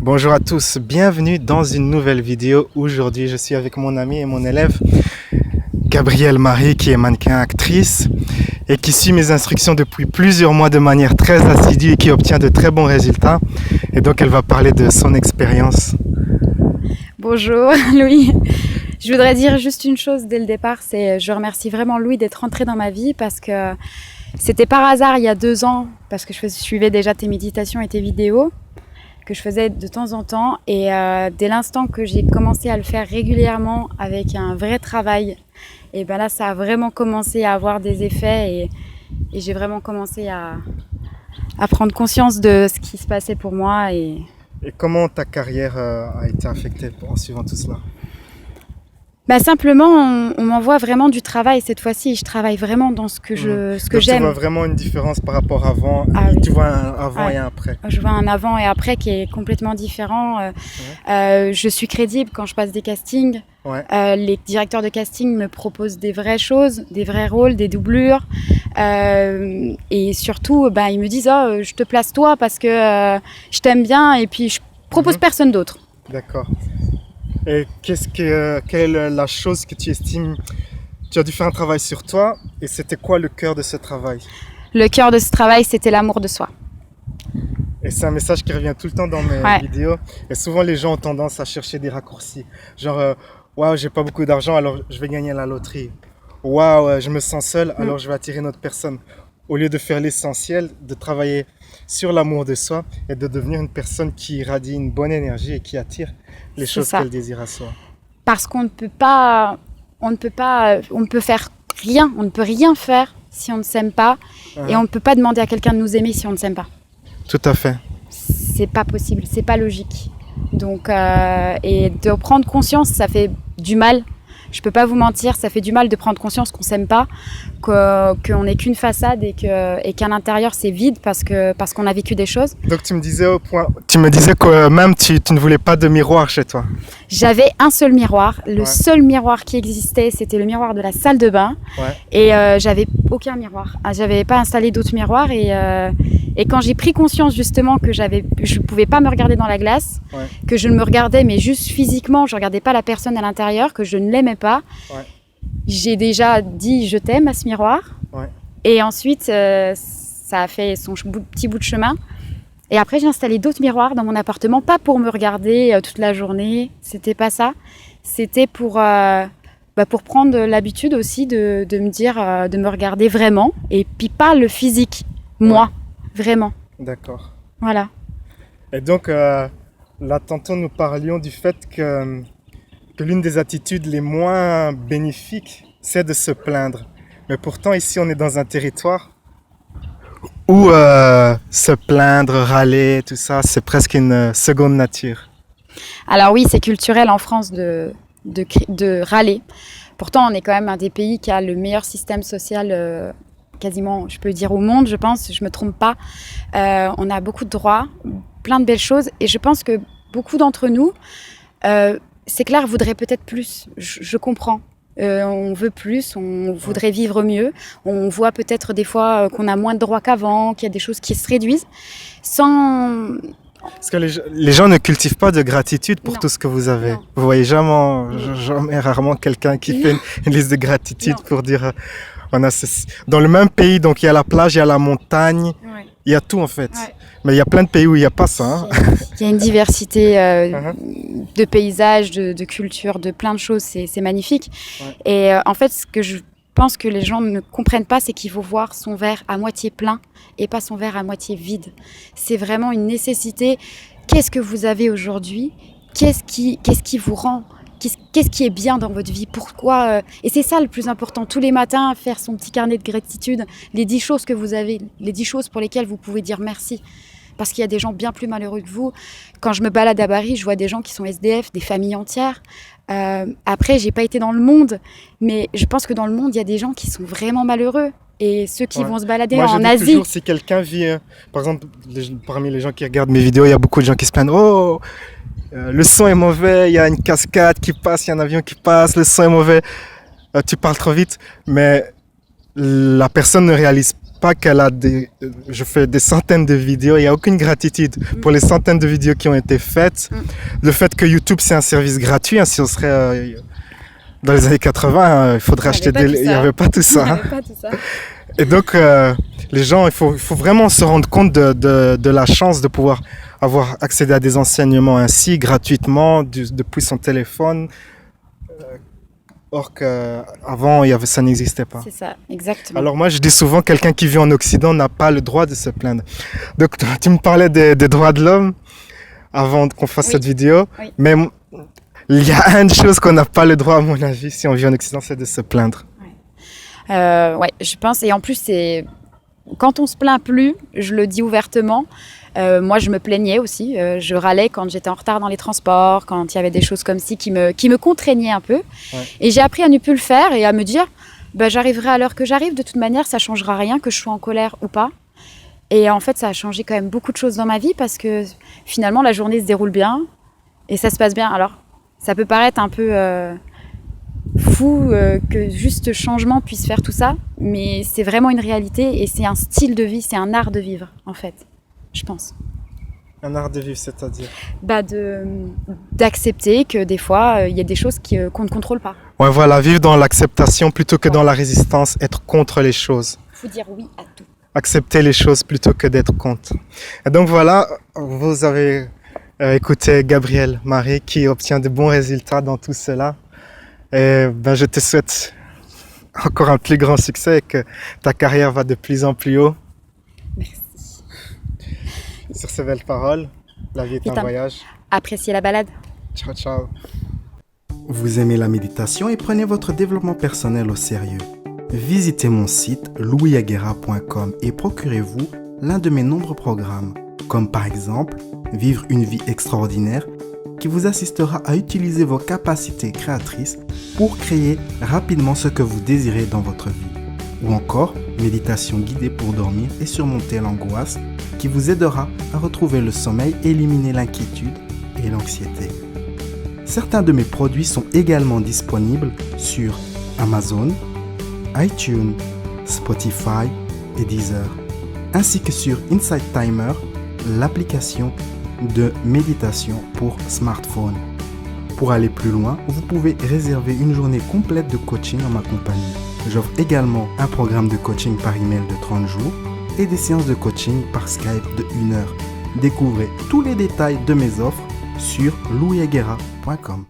Bonjour à tous, bienvenue dans une nouvelle vidéo. Aujourd'hui, je suis avec mon ami et mon élève Gabrielle Marie, qui est mannequin actrice et qui suit mes instructions depuis plusieurs mois de manière très assidue et qui obtient de très bons résultats. Et donc, elle va parler de son expérience. Bonjour Louis. Je voudrais dire juste une chose dès le départ, c'est je remercie vraiment Louis d'être rentré dans ma vie parce que c'était par hasard il y a 2 ans, parce que je suivais déjà tes méditations et tes vidéos que je faisais de temps en temps, et dès l'instant que j'ai commencé à le faire régulièrement avec un vrai travail, et ben là ça a vraiment commencé à avoir des effets et j'ai vraiment commencé à prendre conscience de ce qui se passait pour moi. Et comment ta carrière a été affectée en suivant tout cela? Simplement, on m'envoie vraiment du travail cette fois-ci. Je travaille vraiment dans ce que j'aime. Tu vois vraiment une différence par rapport à avant. Oui. Tu vois un avant et un après. Je vois un avant et après qui est complètement différent. Je suis crédible quand je passe des castings. Les directeurs de casting me proposent des vraies choses, des vrais rôles, des doublures. Et surtout, ils me disent je te place toi parce que je t'aime bien et puis je propose personne d'autre. D'accord. Et quelle est la chose que tu estimes, tu as dû faire un travail sur toi, et c'était quoi le cœur de ce travail? Le cœur de ce travail, c'était l'amour de soi. Et c'est un message qui revient tout le temps dans mes vidéos, et souvent les gens ont tendance à chercher des raccourcis, genre waouh, j'ai pas beaucoup d'argent, alors je vais gagner à la loterie. Waouh, je me sens seul, alors je vais attirer une autre personne. Au lieu de faire l'essentiel, de travailler sur l'amour de soi et de devenir une personne qui irradie une bonne énergie et qui attire les choses qu'elle désire à soi. Parce qu'on ne peut faire rien, on ne peut rien faire si on ne s'aime pas, et on ne peut pas demander à quelqu'un de nous aimer si on ne s'aime pas. Tout à fait. C'est pas possible, c'est pas logique. Donc, et de prendre conscience, ça fait du mal. Je peux pas vous mentir, ça fait du mal de prendre conscience qu'on s'aime pas, qu'on n'est qu'une façade et qu'à l'intérieur c'est vide parce qu'on a vécu des choses. Donc tu me disais que même tu ne voulais pas de miroir chez toi. J'avais un seul miroir. Le seul miroir qui existait, c'était le miroir de la salle de bain. Et j'avais aucun miroir. J'avais pas installé d'autres miroirs. Et quand j'ai pris conscience justement que je pouvais pas me regarder dans la glace, que je ne me regardais mais juste physiquement, je regardais pas la personne à l'intérieur, que je ne l'aimais pas, j'ai déjà dit je t'aime à ce miroir. Et ensuite, ça a fait son petit bout de chemin. Et après, j'ai installé d'autres miroirs dans mon appartement, pas pour me regarder toute la journée, c'était pas ça. C'était pour prendre l'habitude aussi de me dire, de me regarder vraiment, et puis pas le physique, moi, vraiment. D'accord. Voilà. Et donc, là, tantôt, nous parlions du fait que l'une des attitudes les moins bénéfiques, c'est de se plaindre. Mais pourtant, ici, on est dans un territoire où se plaindre, râler, tout ça, c'est presque une seconde nature. Alors oui, c'est culturel en France de râler. Pourtant, on est quand même un des pays qui a le meilleur système social, quasiment, je peux dire, au monde, je pense, je me trompe pas. On a beaucoup de droits, plein de belles choses, et je pense que beaucoup d'entre nous, c'est clair, voudraient peut-être plus, je comprends. On veut plus, on voudrait vivre mieux. On voit peut-être des fois qu'on a moins de droits qu'avant, qu'il y a des choses qui se réduisent. Parce que les gens ne cultivent pas de gratitude pour tout ce que vous avez. Non. Vous voyez jamais rarement quelqu'un qui fait une liste de gratitude pour dire dans le même pays, donc il y a la plage, il y a la montagne, il y a tout en fait. Mais il y a plein de pays où il n'y a pas ça. Hein. Il y a une diversité de paysages, de cultures, de plein de choses, c'est magnifique. Et en fait, ce que je pense que les gens ne comprennent pas, c'est qu'il faut voir son verre à moitié plein et pas son verre à moitié vide. C'est vraiment une nécessité. Qu'est-ce que vous avez aujourd'hui ? Qu'est-ce qui vous rend ? Qu'est-ce qui est bien dans votre vie ? Pourquoi Et c'est ça le plus important. Tous les matins, faire son petit carnet de gratitude, les 10 choses que vous avez, les 10 choses pour lesquelles vous pouvez dire merci. Parce qu'il y a des gens bien plus malheureux que vous. Quand je me balade à Paris, je vois des gens qui sont SDF, des familles entières. Après, j'ai pas été dans le monde, mais je pense que dans le monde, il y a des gens qui sont vraiment malheureux. Et ceux qui vont se balader en Asie. Toujours, si quelqu'un vit, par exemple, parmi les gens qui regardent mes vidéos, il y a beaucoup de gens qui se plaignent. Le son est mauvais, il y a une cascade qui passe, il y a un avion qui passe, le son est mauvais, tu parles trop vite. Mais la personne ne réalise pas je fais des centaines de vidéos, il n'y a aucune gratitude pour les centaines de vidéos qui ont été faites. Le fait que YouTube, c'est un service gratuit, hein, si on serait dans les années 80, il faudrait acheter il n'y avait pas tout ça. Et donc, les gens, il faut vraiment se rendre compte de la chance de pouvoir avoir accédé à des enseignements ainsi, gratuitement, depuis son téléphone. Or qu'avant, ça n'existait pas. C'est ça, exactement. Alors moi, je dis souvent, quelqu'un qui vit en Occident n'a pas le droit de se plaindre. Donc, tu me parlais des droits de l'homme avant qu'on fasse cette vidéo. Oui. Mais il y a une chose qu'on n'a pas le droit, à mon avis, si on vit en Occident, c'est de se plaindre. Ouais, je pense. Et en plus, quand on se plaint plus, je le dis ouvertement. Moi, je me plaignais aussi. Je râlais quand j'étais en retard dans les transports, quand il y avait des choses comme ci qui me contraignaient un peu. Ouais. Et j'ai appris à ne plus le faire et à me dire, j'arriverai à l'heure que j'arrive. De toute manière, ça changera rien, que je sois en colère ou pas. Et en fait, ça a changé quand même beaucoup de choses dans ma vie parce que finalement, la journée se déroule bien et ça se passe bien. Alors, ça peut paraître un peu fou que juste ce changement puisse faire tout ça, mais c'est vraiment une réalité et c'est un style de vie, c'est un art de vivre, en fait. Je pense. Un art de vivre, c'est-à-dire d'accepter que des fois, il y a des choses qu'on ne contrôle pas. Ouais, voilà, vivre dans l'acceptation plutôt que dans la résistance, être contre les choses. Il faut dire oui à tout. Accepter les choses plutôt que d'être contre. Et donc voilà, vous avez écouté Gabriel Marie qui obtient de bons résultats dans tout cela. Et je te souhaite encore un plus grand succès et que ta carrière va de plus en plus haut. Merci. Sur ces belles paroles, la vie est un voyage. Appréciez la balade. Ciao, ciao. Vous aimez la méditation et prenez votre développement personnel au sérieux. Visitez mon site louisaguerra.com et procurez-vous l'un de mes nombreux programmes, comme par exemple Vivre une vie extraordinaire, qui vous assistera à utiliser vos capacités créatrices pour créer rapidement ce que vous désirez dans votre vie. Ou encore Méditation guidée pour dormir et surmonter l'angoisse, qui vous aidera à retrouver le sommeil et éliminer l'inquiétude et l'anxiété. Certains de mes produits sont également disponibles sur Amazon, iTunes, Spotify et Deezer, ainsi que sur Insight Timer, l'application de méditation pour smartphone. Pour aller plus loin, vous pouvez réserver une journée complète de coaching en ma compagnie. J'offre également un programme de coaching par email de 30 jours et des séances de coaching par Skype de 1 heure. Découvrez tous les détails de mes offres sur louisaguerra.com.